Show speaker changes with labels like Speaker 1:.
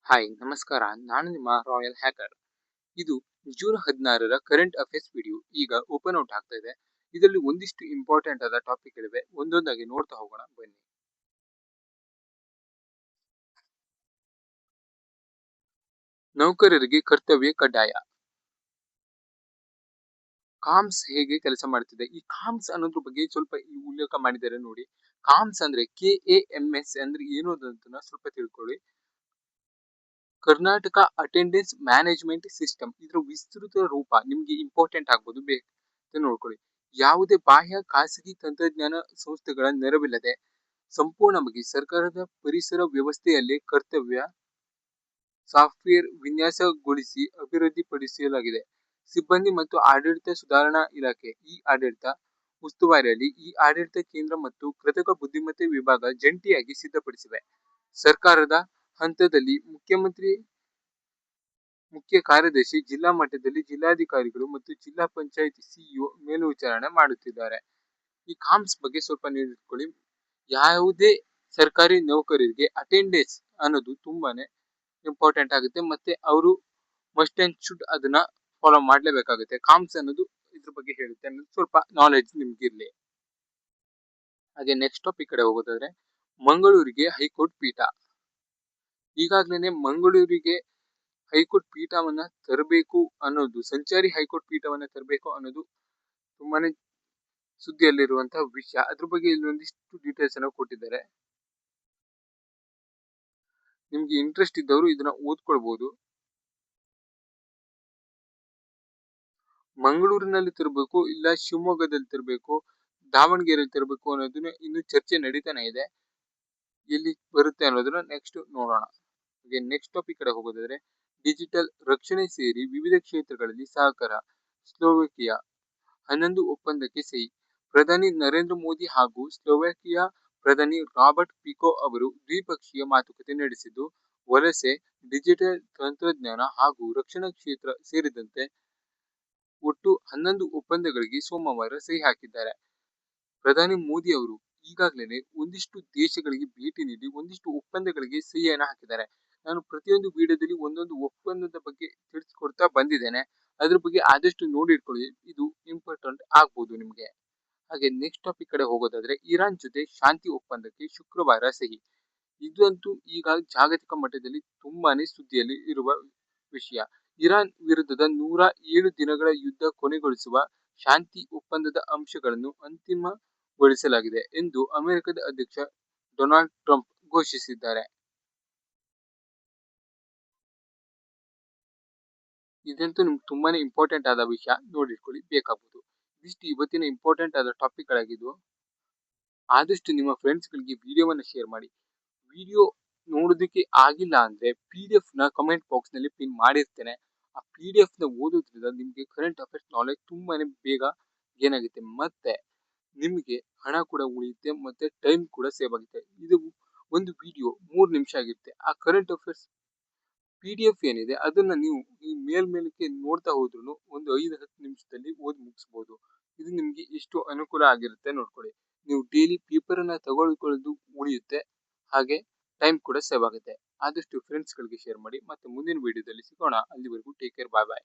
Speaker 1: Hi ನಮಸ್ಕಾರ, ನಾನು ನಿಮ್ಮ ರಾಯಲ್ ಹ್ಯಾಕರ್. ಇದು ಜೂನ್ 16ರ ಕರೆಂಟ್ ಅಫೇರ್ಸ್ ವಿಡಿಯೋ ಈಗ ಓಪನ್ ಔಟ್ ಆಗ್ತಾ ಇದೆ. ಇದರಲ್ಲಿ ಒಂದಿಷ್ಟು ಇಂಪಾರ್ಟೆಂಟ್ ಆದ ಟಾಪಿಕ್ಗಳಿವೆ, ಒಂದೊಂದಾಗಿ ನೋಡ್ತಾ ಹೋಗೋಣ ಬನ್ನಿ. ನೌಕರರಿಗೆ ಕರ್ತವ್ಯ ಕಡ್ಡಾಯ. ಕಾಮ್ಸ್ ಹೇಗೆ ಕೆಲಸ ಮಾಡುತ್ತಿದೆ? ಈ ಕಾಮ್ಸ್ ಅನ್ನೋದ್ರ ಬಗ್ಗೆ ಸ್ವಲ್ಪ ಉಲ್ಲೇಖ ಮಾಡಿದ್ದಾರೆ ನೋಡಿ. ಕಾಮ್ಸ್ ಅಂದ್ರೆ KAMS ಅಂದ್ರೆ ಏನು ಅಂತ ಸ್ವಲ್ಪ ತಿಳ್ಕೊಳ್ಳಿ. Karnataka attendance management system. ಇದರ ವಿಸ್ತೃತ ರೂಪ ನಿಮ್ಗೆ ಇಂಪಾರ್ಟೆಂಟ್ ಆಗ್ಬೋದು, ಬೇಕು ನೋಡ್ಕೊಳ್ಳಿ. ಯಾವುದೇ ಬಾಹ್ಯ ಖಾಸಗಿ ತಂತ್ರಜ್ಞಾನ ಸಂಸ್ಥೆಗಳ ನೆರವಿಲ್ಲದೆ ಸಂಪೂರ್ಣವಾಗಿ ಸರ್ಕಾರದ ಪರಿಸರ ವ್ಯವಸ್ಥೆಯಲ್ಲೇ ಕರ್ತವ್ಯ ಸಾಫ್ಟ್ವೇರ್ ವಿನ್ಯಾಸಗೊಳಿಸಿ ಅಭಿವೃದ್ಧಿಪಡಿಸಲಾಗಿದೆ. ಸಿಬ್ಬಂದಿ ಮತ್ತು ಆಡಳಿತ ಸುಧಾರಣಾ ಇಲಾಖೆ ಈ ಆಡಳಿತ ಉಸ್ತುವಾರಿಯಲ್ಲಿ ಈ ಆಡಳಿತ ಕೇಂದ್ರ ಮತ್ತು ಕೃತಕ ಬುದ್ಧಿಮತ್ತೆ ವಿಭಾಗ ಜಂಟಿಯಾಗಿ ಸಿದ್ಧಪಡಿಸಿವೆ. ಸರ್ಕಾರದ ಹಂತದಲ್ಲಿ ಮುಖ್ಯಮಂತ್ರಿ, ಮುಖ್ಯ ಕಾರ್ಯದರ್ಶಿ, ಜಿಲ್ಲಾ ಮಟ್ಟದಲ್ಲಿ ಜಿಲ್ಲಾಧಿಕಾರಿಗಳು ಮತ್ತು ಜಿಲ್ಲಾ ಪಂಚಾಯತ್ ಸಿಇಒ ಮೇಲ್ವಿಚಾರಣೆ ಮಾಡುತ್ತಿದ್ದಾರೆ. ಈ ಕಾಮ್ಸ್ ಬಗ್ಗೆ ಸ್ವಲ್ಪ ನೀಡಿಕೊಳ್ಳಿ. ಯಾವುದೇ ಸರ್ಕಾರಿ ನೌಕರರಿಗೆ ಅಟೆಂಡೆನ್ಸ್ ಅನ್ನೋದು ತುಂಬಾನೇ ಇಂಪಾರ್ಟೆಂಟ್ ಆಗುತ್ತೆ, ಮತ್ತೆ ಅವರು ಮಸ್ಟ್ ಅಂಡ್ ಶುಡ್ ಅದನ್ನ ಫಾಲೋ ಮಾಡಲೇಬೇಕಾಗುತ್ತೆ. ಕಾಮ್ಸ್ ಅನ್ನೋದು ಇದ್ರ ಬಗ್ಗೆ ಹೇಳುತ್ತೆ ಅನ್ನೋದು ಸ್ವಲ್ಪ ನಾಲೆಡ್ಜ್ ನಿಮ್ಗಿರ್ಲಿ. ಹಾಗೆ ನೆಕ್ಸ್ಟ್ ಟಾಪಿಕ್ ಕಡೆ ಹೋಗೋದಾದ್ರೆ, ಮಂಗಳೂರಿಗೆ ಹೈಕೋರ್ಟ್ ಪೀಠ. ಈಗಾಗಲೇ ಮಂಗಳೂರಿಗೆ ಹೈಕೋರ್ಟ್ ಪೀಠವನ್ನ ತರಬೇಕು ಅನ್ನೋದು, ಸಂಚಾರಿ ಹೈಕೋರ್ಟ್ ಪೀಠವನ್ನ ತರಬೇಕು ಅನ್ನೋದು ತುಂಬಾನೇ ಸುದ್ದಿಯಲ್ಲಿರುವಂತಹ ವಿಷಯ. ಅದ್ರ ಬಗ್ಗೆ ಇಲ್ಲಿ ಒಂದಿಷ್ಟು ಡೀಟೇಲ್ಸ್ ಅನ್ನು ಕೊಟ್ಟಿದ್ದಾರೆ. ನಿಮ್ಗೆ ಇಂಟ್ರೆಸ್ಟ್ ಇದ್ದವರು ಇದನ್ನ ಓದ್ಕೊಳ್ಬಹುದು. ಮಂಗಳೂರಿನಲ್ಲಿ ತರಬೇಕು, ಇಲ್ಲ ಶಿವಮೊಗ್ಗದಲ್ಲಿ ತರಬೇಕು, ದಾವಣಗೆರೆಯಲ್ಲಿ ತರಬೇಕು ಅನ್ನೋದನ್ನ ಇನ್ನು ಚರ್ಚೆ ನಡೀತಾನೆ ಇದೆ. ಎಲ್ಲಿ ಬರುತ್ತೆ ಅನ್ನೋದನ್ನ ನೆಕ್ಸ್ಟ್ ನೋಡೋಣ. ಹಾಗೆ ನೆಕ್ಸ್ಟ್ ಟಾಪಿಕ್ ಕಡೆ ಹೋಗೋದಾದ್ರೆ, ಡಿಜಿಟಲ್ ರಕ್ಷಣೆ ಸೇರಿ ವಿವಿಧ ಕ್ಷೇತ್ರಗಳಲ್ಲಿ ಸಹಕಾರ. ಸ್ಲೋವೇಕಿಯಾ 11 ಒಪ್ಪಂದಕ್ಕೆ ಸಹಿ. ಪ್ರಧಾನಿ ನರೇಂದ್ರ ಮೋದಿ ಹಾಗೂ ಸ್ಲೋವೇಕಿಯಾ ಪ್ರಧಾನಿ ರಾಬರ್ಟ್ ಫಿಕೋ ಅವರು ದ್ವಿಪಕ್ಷೀಯ ಮಾತುಕತೆ ನಡೆಸಿದ್ದು, ವಲಸೆ, ಡಿಜಿಟಲ್ ತಂತ್ರಜ್ಞಾನ ಹಾಗೂ ರಕ್ಷಣಾ ಕ್ಷೇತ್ರ ಸೇರಿದಂತೆ ಒಟ್ಟು 11 ಒಪ್ಪಂದಗಳಿಗೆ ಸೋಮವಾರ ಸಹಿ ಹಾಕಿದ್ದಾರೆ. ಪ್ರಧಾನಿ ಮೋದಿ ಅವರು ಈಗಾಗಲೇ ಒಂದಿಷ್ಟು ದೇಶಗಳಿಗೆ ಭೇಟಿ ನೀಡಿ ಒಂದಿಷ್ಟು ಒಪ್ಪಂದಗಳಿಗೆ ಸಹಿಯನ್ನು ಹಾಕಿದ್ದಾರೆ. ನಾನು ಪ್ರತಿಯೊಂದು ವಿಡಿಯೋದಲ್ಲಿ ಒಂದೊಂದು ಒಪ್ಪಂದದ ಬಗ್ಗೆ ತಿಳಿಸ್ಕೊಡ್ತಾ ಬಂದಿದ್ದೇನೆ. ಅದ್ರ ಬಗ್ಗೆ ಆದಷ್ಟು ನೋಡಿಟ್ಕೊಳ್ಳಿ, ಇದು ಇಂಪಾರ್ಟೆಂಟ್ ಆಗ್ಬೋದು ನಿಮ್ಗೆ. ಹಾಗೆ ನೆಕ್ಸ್ಟ್ ಟಾಪಿಕ್ ಕಡೆ ಹೋಗೋದಾದ್ರೆ, ಇರಾನ್ ಜೊತೆ ಶಾಂತಿ ಒಪ್ಪಂದಕ್ಕೆ ಶುಕ್ರವಾರ ಸಹಿ. ಇದಂತೂ ಈಗ ಜಾಗತಿಕ ಮಟ್ಟದಲ್ಲಿ ತುಂಬಾನೇ ಸುದ್ದಿಯಲ್ಲಿ ಇರುವ ವಿಷಯ. ಇರಾನ್ ವಿರುದ್ಧದ 107 ದಿನಗಳ ಯುದ್ಧ ಕೊನೆಗೊಳಿಸುವ ಶಾಂತಿ ಒಪ್ಪಂದದ ಅಂಶಗಳನ್ನು ಅಂತಿಮಗೊಳಿಸಲಾಗಿದೆ ಎಂದು ಅಮೆರಿಕದ ಅಧ್ಯಕ್ಷ ಡೊನಾಲ್ಡ್ ಟ್ರಂಪ್ ಘೋಷಿಸಿದ್ದಾರೆ. ಇದಂತೂ ನಿಮ್ಗೆ ತುಂಬಾನೇ ಇಂಪಾರ್ಟೆಂಟ್ ಆದ ವಿಷಯ, ನೋಡಿಟ್ಕೊಳ್ಳಿ, ಬೇಕಾಗಬಹುದು. ಇದಿಷ್ಟು ಇವತ್ತಿನ ಇಂಪಾರ್ಟೆಂಟ್ ಆದ ಟಾಪಿಕ್ ಗಳಾಗಿದ್ದು, ಆದಷ್ಟು ನಿಮ್ಮ ಫ್ರೆಂಡ್ಸ್ ಗಳಿಗೆ ವಿಡಿಯೋವನ್ನು ಶೇರ್ ಮಾಡಿ. ವಿಡಿಯೋ ನೋಡೋದಕ್ಕೆ ಆಗಿಲ್ಲ ಅಂದ್ರೆ PDF ನ ಕಮೆಂಟ್ ಬಾಕ್ಸ್ ನಲ್ಲಿ ಪಿನ್ ಮಾಡಿರ್ತೇನೆ. ಆ PDF ನ ಓದೋದ್ರಿಂದ ನಿಮ್ಗೆ ಕರೆಂಟ್ ಅಫೇರ್ಸ್ ನಾಲೆಜ್ ತುಂಬಾನೇ ಬೇಗ ಏನಾಗುತ್ತೆ, ಮತ್ತೆ ನಿಮ್ಗೆ ಹಣ ಕೂಡ ಉಳಿಯುತ್ತೆ, ಮತ್ತೆ ಟೈಮ್ ಕೂಡ ಸೇವ್ ಆಗುತ್ತೆ. ಇದು ಒಂದು ವಿಡಿಯೋ 3 ನಿಮಿಷ ಆಗಿರುತ್ತೆ. ಆ ಕರೆಂಟ್ ಅಫೇರ್ಸ್ PDF ಏನಿದೆ ಅದನ್ನ ನೀವು ಈ ಮೇಲ್ಮೇಲಕ್ಕೆ ನೋಡ್ತಾ ಹೋದ್ರು ಒಂದು 5-10 ನಿಮಿಷದಲ್ಲಿ ಓದಿ ಮುಗಿಸಬಹುದು. ಇದು ನಿಮ್ಗೆ ಎಷ್ಟು ಅನುಕೂಲ ಆಗಿರುತ್ತೆ ನೋಡ್ಕೊಳ್ಳಿ. ನೀವು ಡೈಲಿ ಪೇಪರ್ ಅನ್ನ ತಗೊಳ್ಕೊಳ್ಳೋದು ಉಳಿಯುತ್ತೆ, ಹಾಗೆ ಟೈಮ್ ಕೂಡ ಸೇವ್ ಆಗುತ್ತೆ. ಆದಷ್ಟು ಫ್ರೆಂಡ್ಸ್ ಗಳಿಗೆ ಶೇರ್ ಮಾಡಿ. ಮತ್ತೆ ಮುಂದಿನ ವಿಡಿಯೋದಲ್ಲಿ ಸಿಗೋಣ. ಅಲ್ಲಿವರೆಗೂ ಟೇಕ್ ಕೇರ್, ಬಾಯ್ ಬಾಯ್.